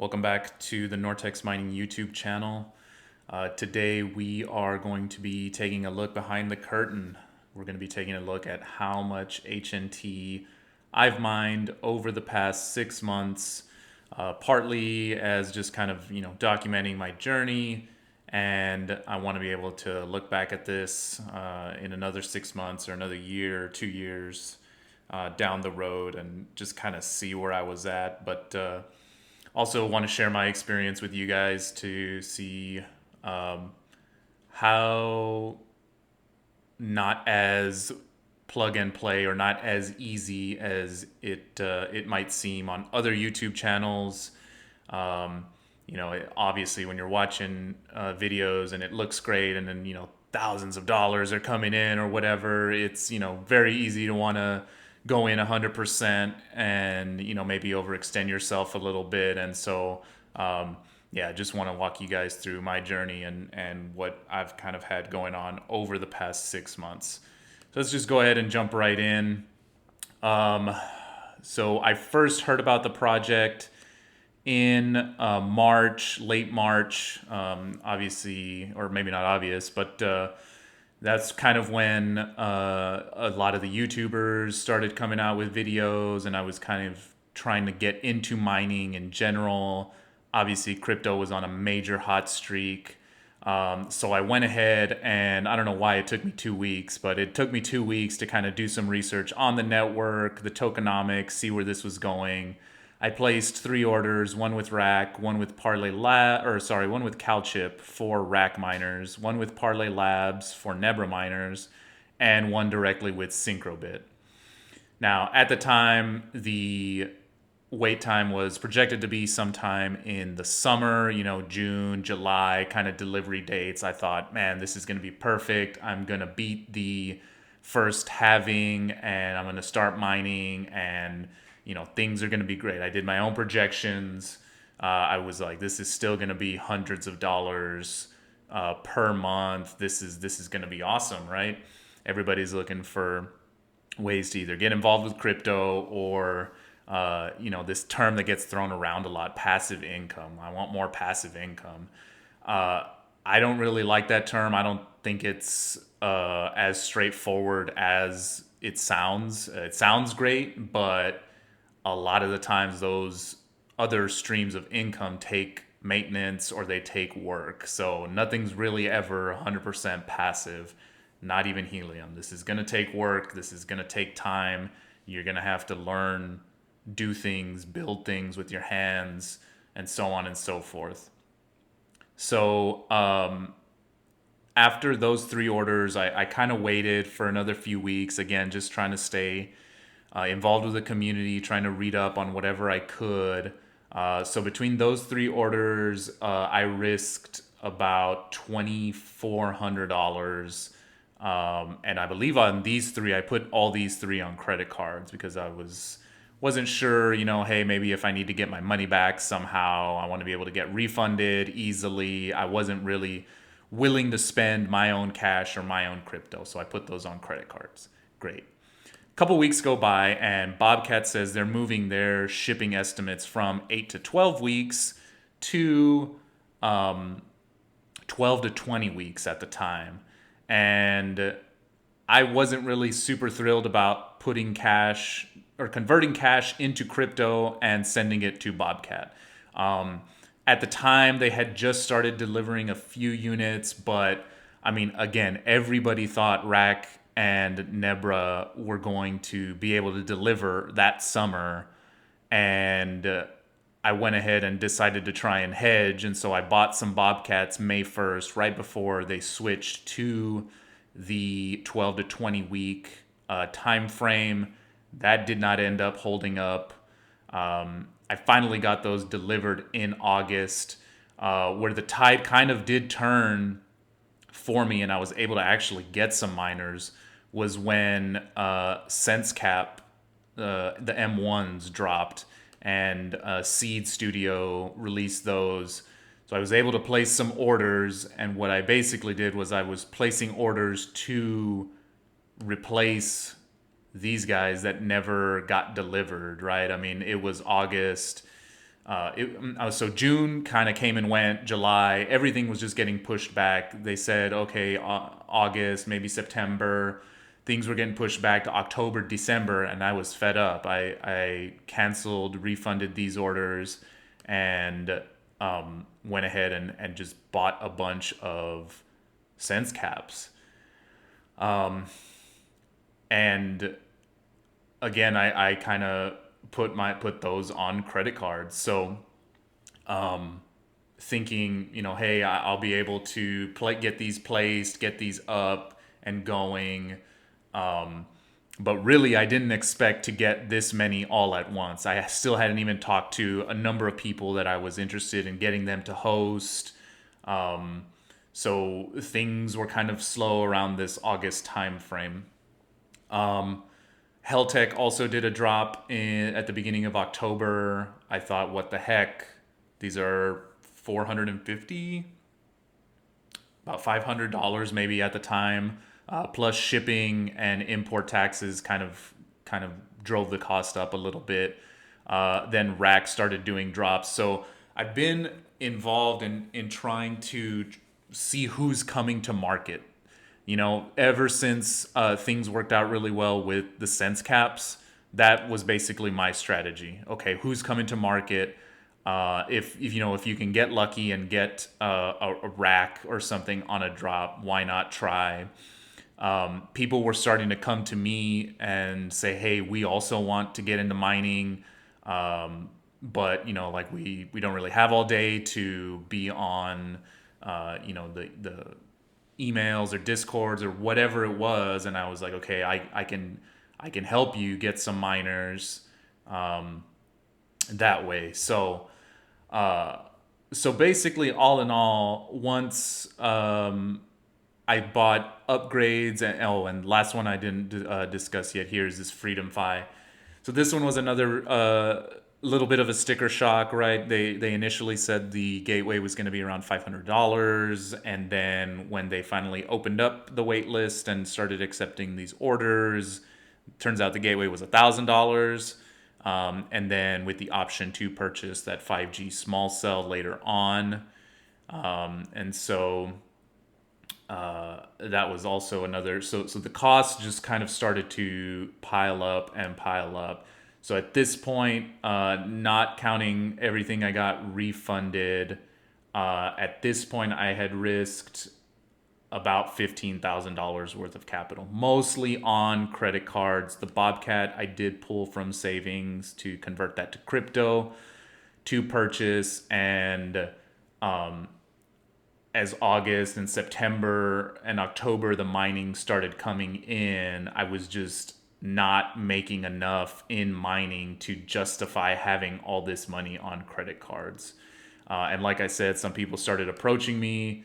Welcome back to the Nortex Mining YouTube channel. Today we are going to be taking a look behind the curtain. We're going to be taking a look at how much HNT I've mined over the past 6 months, partly as just kind of, documenting my journey. And I want to be able to look back at this in another 6 months or another year, 2 years down the road and just kind of see where I was at. But also want to share my experience with you guys to see how not as plug and play or not as easy as it might seem on other YouTube channels. Obviously when you're watching videos and it looks great, and then thousands of dollars are coming in or whatever, it's very easy to want to go in 100% and maybe overextend yourself a little bit. And so yeah, just want to walk you guys through my journey and what I've kind of had going on over the past 6 months. So let's just go ahead and jump right in. So I first heard about the project in March, late March, obviously, or maybe not obvious, but that's kind of when a lot of the YouTubers started coming out with videos, and I was kind of trying to get into mining in general. Obviously, crypto was on a major hot streak. So I went ahead, and I don't know why it took me 2 weeks, but it took me 2 weeks to kind of do some research on the network, the tokenomics, see where this was going. I placed 3 orders: one with Rack, one with one with CalChip for Rack miners, one with Parlay Labs for Nebra miners, and one directly with Syncrobit. Now, at the time, the wait time was projected to be sometime in the summer, June, July kind of delivery dates. I thought, man, this is going to be perfect. I'm going to beat the first halving and I'm going to start mining, and things are going to be great. I did my own projections. I was like, this is still going to be hundreds of dollars per month. This is going to be awesome, right? Everybody's looking for ways to either get involved with crypto or this term that gets thrown around a lot, passive income. I want more passive income. I don't really like that term. I don't think it's as straightforward as it sounds. It sounds great, but a lot of the times those other streams of income take maintenance or they take work. So nothing's really ever 100% passive, not even Helium. This is going to take work. This is going to take time. You're going to have to learn, do things, build things with your hands, and so on and so forth. So after those 3 orders, I kind of waited for another few weeks, again, just trying to stay involved with the community, trying to read up on whatever I could. So between those 3 orders, I risked about $2,400. And I believe on these three, I put all these three on credit cards because I wasn't sure, hey, maybe if I need to get my money back somehow, I want to be able to get refunded easily. I wasn't really willing to spend my own cash or my own crypto, so I put those on credit cards. Great. Couple weeks go by, and Bobcat says they're moving their shipping estimates from 8 to 12 weeks to 12 to 20 weeks at the time. And I wasn't really super thrilled about putting cash or converting cash into crypto and sending it to Bobcat. At the time, they had just started delivering a few units, but I mean, again, everybody thought Rack and Nebra were going to be able to deliver that summer, and I went ahead and decided to try and hedge, and so I bought some Bobcats May 1st, right before they switched to the 12 to 20 week time frame. That did not end up holding up. I finally got those delivered in August, where the tide kind of did turn for me, and I was able to actually get some miners, was when SenseCap, the M1s dropped, and Seed Studio released those. So I was able to place some orders, and what I basically did was I was placing orders to replace these guys that never got delivered, right? I mean, it was August. So June kind of came and went. July, everything was just getting pushed back. They said, okay, August, maybe September. Things were getting pushed back to October, December, and I was fed up. I canceled, refunded these orders, and went ahead and just bought a bunch of sense caps. And again, I kind of put those on credit cards. So thinking, hey, I'll be able to get these placed, get these up and going. But really, I didn't expect to get this many all at once. I still hadn't even talked to a number of people that I was interested in getting them to host. So things were kind of slow around this August time frame. Heltech also did a drop at the beginning of October. I thought, what the heck? These are 450, about $500 maybe at the time, plus shipping and import taxes kind of drove the cost up a little bit. Then Rack started doing drops. So I've been involved in trying to see who's coming to market. Ever since things worked out really well with the sense caps, that was basically my strategy. Okay, who's coming to market? If you can get lucky and get a rack or something on a drop, why not try? People were starting to come to me and say, "Hey, we also want to get into mining, but like we don't really have all day to be on, the emails or discords or whatever it was." And I was like, okay, I can help you get some miners that way. So basically, all in all, once I bought upgrades, and last one I didn't discuss yet here is this Freedom Fi. So this one was another little bit of a sticker shock, right? They initially said the gateway was going to be around $500, and then when they finally opened up the wait list and started accepting these orders, turns out the gateway was $1,000. And then with the option to purchase that 5G small cell later on. And so that was also another. So the costs just kind of started to pile up and pile up. So at this point, not counting everything I got refunded, at this point I had risked about $15,000 worth of capital, mostly on credit cards. The Bobcat I did pull from savings to convert that to crypto to purchase. And as August and September and October, the mining started coming in, I was just not making enough in mining to justify having all this money on credit cards. And like I said, some people started approaching me,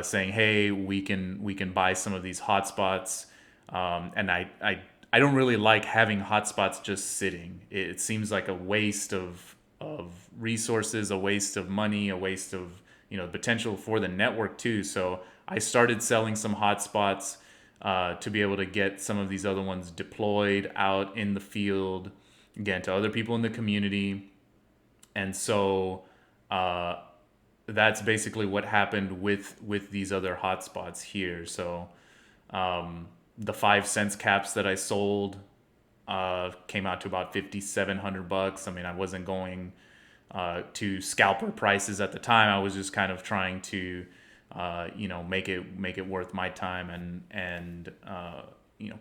saying, "Hey, we can buy some of these hotspots." And I don't really like having hotspots just sitting. It seems like a waste of resources, a waste of money, a waste of potential for the network too. So I started selling some hotspots to be able to get some of these other ones deployed out in the field, again, to other people in the community. And so that's basically what happened with these other hotspots here. So the 5 cents caps that I sold came out to about $5,700. I mean, I wasn't going to scalper prices at the time. I was just kind of trying to make it worth my time and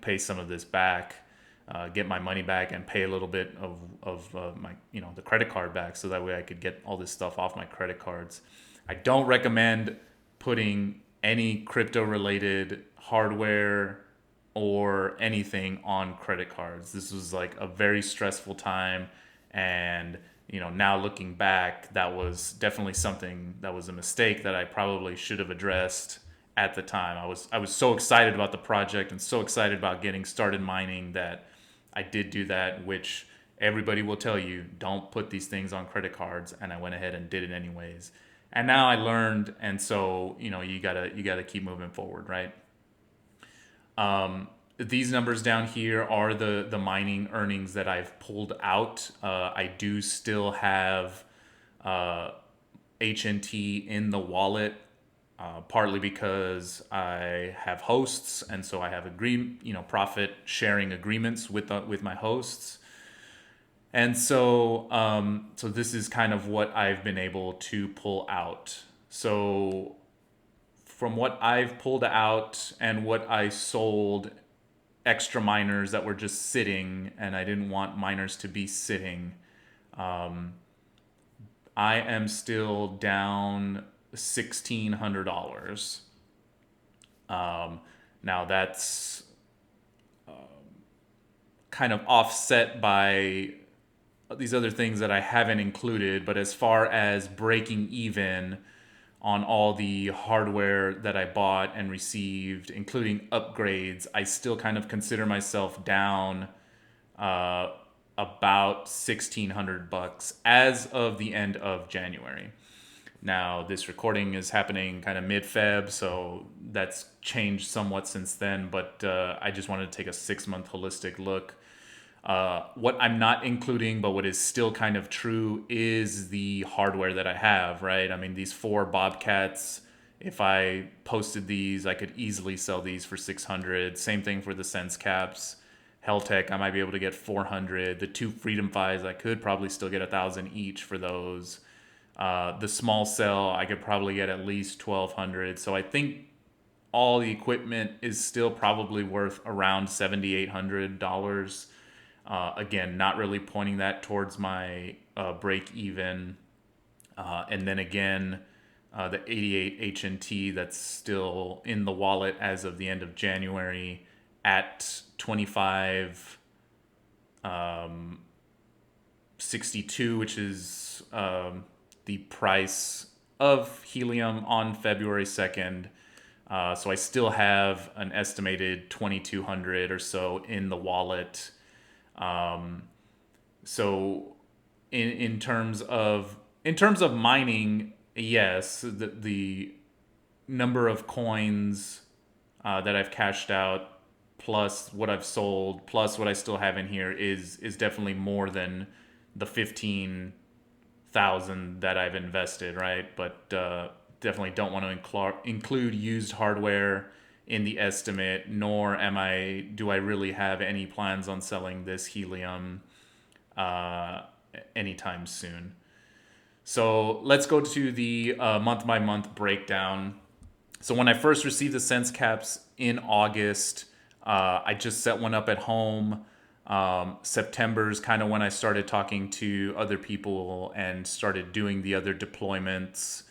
pay some of this back, get my money back, and pay a little bit of my the credit card back, so that way I could get all this stuff off my credit cards. I don't recommend putting any crypto related hardware or anything on credit cards. This was like a very stressful time, and now looking back, that was definitely something that was a mistake that I probably should have addressed at the time. I was so excited about the project and so excited about getting started mining that I did do that, which everybody will tell you, don't put these things on credit cards, and I went ahead and did it anyways. And now I learned, and so you gotta keep moving forward, right? These numbers down here are the mining earnings that I've pulled out. I do still have HNT in the wallet, partly because I have hosts, and so I have profit sharing agreements with my hosts, and so this is kind of what I've been able to pull out. So from what I've pulled out and what I sold extra miners that were just sitting, and I didn't want miners to be sitting, I am still down $1,600. Now that's kind of offset by these other things that I haven't included, but as far as breaking even on all the hardware that I bought and received, including upgrades, I still kind of consider myself down uh, about $1,600 as of the end of January. Now, this recording is happening kind of mid-Feb, so that's changed somewhat since then, but I just wanted to take a 6-month holistic look. What I'm not including, but what is still kind of true, is the hardware that I have, right? I mean, these 4 Bobcats, if I posted these, I could easily sell these for 600. Same thing for the Sense Caps. Heltech, I might be able to get 400. The 2 Freedom Pis, I could probably still get 1,000 each for those. The small cell, I could probably get at least 1,200. So I think all the equipment is still probably worth around $7,800. Again, not really pointing that towards my break even. And then again, the 88 HNT that's still in the wallet as of the end of January at 25.62, which is the price of helium on February 2nd. So I still have an estimated 2,200 or so in the wallet. So in terms of mining, yes, the number of coins that I've cashed out, plus what I've sold, plus what I still have in here, is definitely more than the 15,000 that I've invested, right? But definitely don't want to include used hardware in the estimate, nor do I really have any plans on selling this helium uh, anytime soon. So let's go to the month by month breakdown. So when I first received the Sense Caps in August, I just set one up at home. September's kind of when I started talking to other people and started doing the other deployments.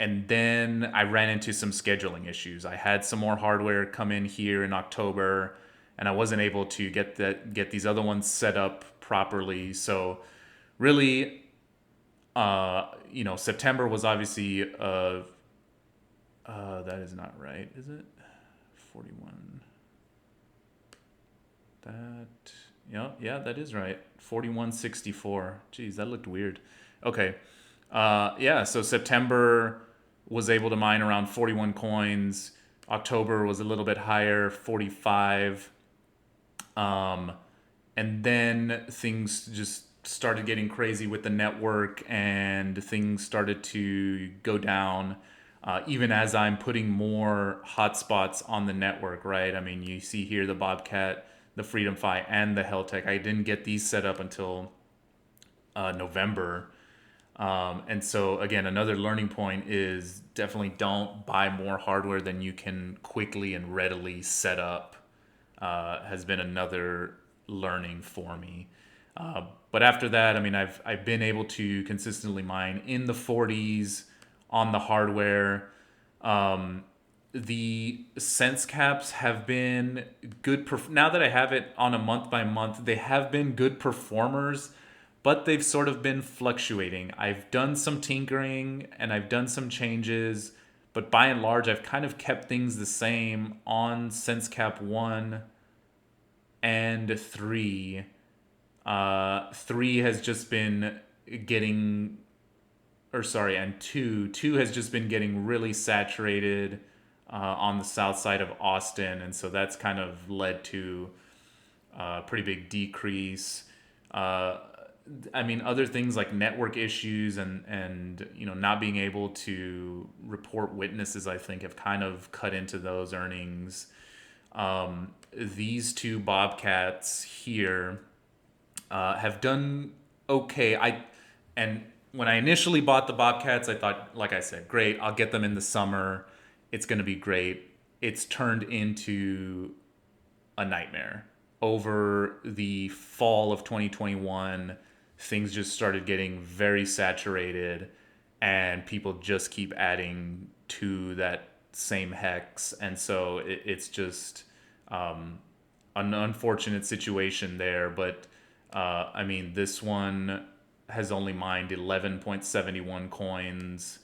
And then I ran into some scheduling issues. I had some more hardware come in here in October, and I wasn't able to get these other ones set up properly. So really, September was obviously that is not right, is it? 41. That yeah, that is right. 4164. Geez, that looked weird. Okay. Yeah, so September was able to mine around 41 coins. October was a little bit higher, 45. Um, and then things just started getting crazy with the network, and things started to go down. Even as I'm putting more hotspots on the network, right? I mean, you see here the Bobcat, the Freedom Fi, and the Heltech. I didn't get these set up until November. And so, again, another learning point is definitely don't buy more hardware than you can quickly and readily set up. Has been another learning for me. But after that, I mean, I've been able to consistently mine in the 40s on the hardware. The Sense Caps have been good. Now that I have it on a month by month, they have been good performers, but they've sort of been fluctuating. I've done some tinkering and I've done some changes, but by and large, I've kind of kept things the same on Sense Cap 1 and 3. 3 has just been getting, or sorry, and 2. 2 has just been getting really saturated on the south side of Austin, and so that's kind of led to a pretty big decrease. I mean, other things like network issues and not being able to report witnesses, I think, have kind of cut into those earnings. These two bobcats here have done okay. And when I initially bought the bobcats, I thought, like I said, great. I'll get them in the summer. It's going to be great. It's turned into a nightmare. Over the fall of 2021, things just started getting very saturated, and people just keep adding to that same hex. And so it's just an unfortunate situation there. But I mean, this one has only mined 11.71 coins.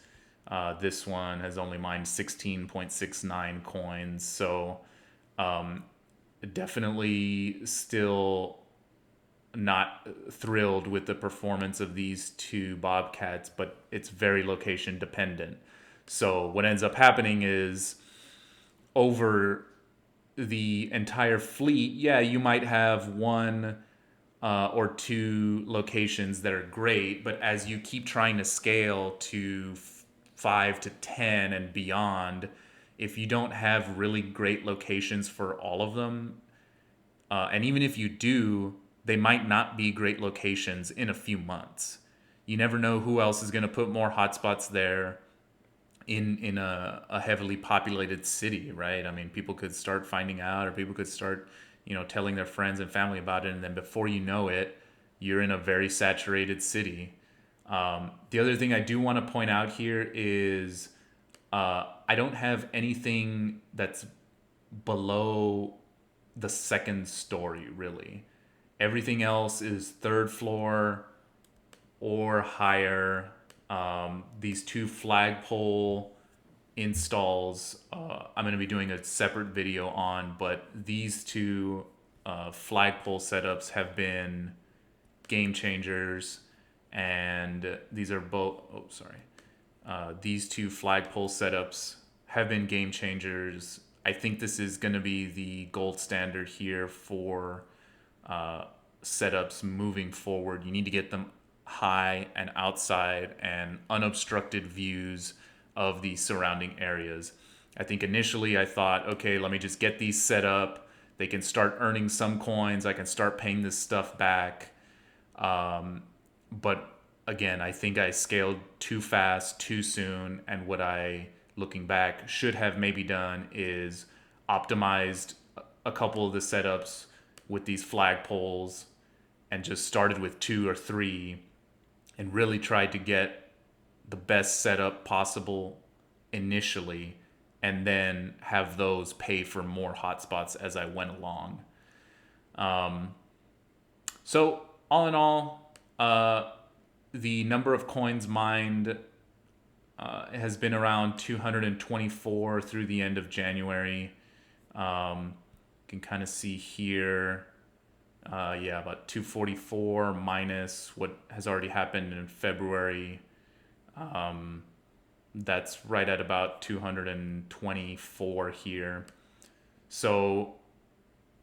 This one has only mined 16.69 coins. So definitely still not thrilled with the performance of these two bobcats, but it's very location dependent. So what ends up happening is over the entire fleet, yeah, you might have one or two locations that are great, but as you keep trying to scale to 5 to 10 and beyond, if you don't have really great locations for all of them, and even if you do, they might not be great locations in a few months. You never know who else is going to put more hotspots there in a heavily populated city, right? I mean, people could start finding out, or people could start, telling their friends and family about it, and then before you know it, you're in a very saturated city. The other thing I do want to point out here is I don't have anything that's below the second story, really. Everything else is third floor or higher. These two flagpole installs, I'm going to be doing a separate video on, but these two flagpole setups have been game changers. And these are both, oh, sorry. These two flagpole setups have been game changers. I think this is going to be the gold standard here for setups moving forward. You need to get them high and outside and unobstructed views of the surrounding areas. I think initially I thought, okay, let me just get these set up. They can start earning some coins. I can start paying this stuff back. But again, I think I scaled too fast, too soon. And what I, looking back, should have maybe done is optimized a couple of the setups with these flagpoles and just started with 2 or 3 and really tried to get the best setup possible initially, and then have those pay for more hotspots as I went along. So all in all, the number of coins mined has been around 224 through the end of January. You can kind of see here, about 244 minus what has already happened in February. That's right at about 224 here. So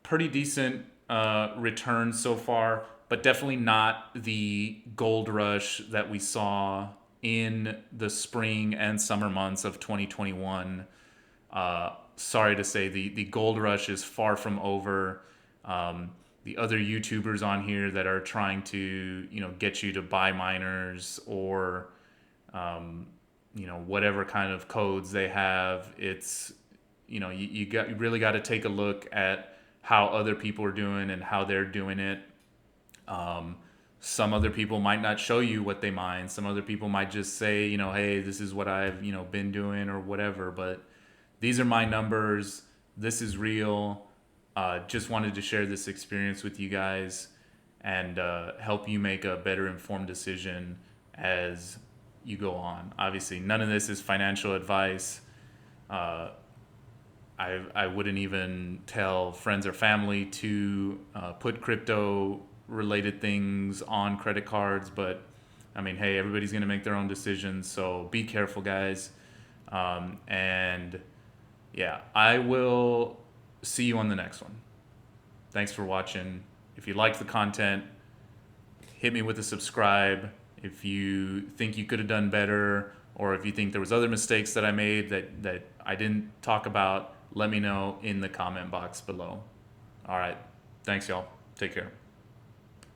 pretty decent return so far, but definitely not the gold rush that we saw in the spring and summer months of 2021. Sorry to say, the gold rush is far from over. The other YouTubers on here that are trying to, get you to buy miners or, whatever kind of codes they have, it's, you really got to take a look at how other people are doing and how they're doing it. Some other people might not show you what they mine. Some other people might just say, hey, this is what I've, been doing or whatever. But these are my numbers. This is real. Just wanted to share this experience with you guys and help you make a better informed decision as you go on. Obviously, none of this is financial advice. I wouldn't even tell friends or family to put crypto related things on credit cards, but I mean, hey, everybody's going to make their own decisions, so be careful, guys. And yeah, I will see you on the next one. Thanks for watching. If you liked the content, hit me with a subscribe. If you think you could have done better, or if you think there was other mistakes that I made that I didn't talk about, let me know in the comment box below. All right. Thanks, y'all. Take care.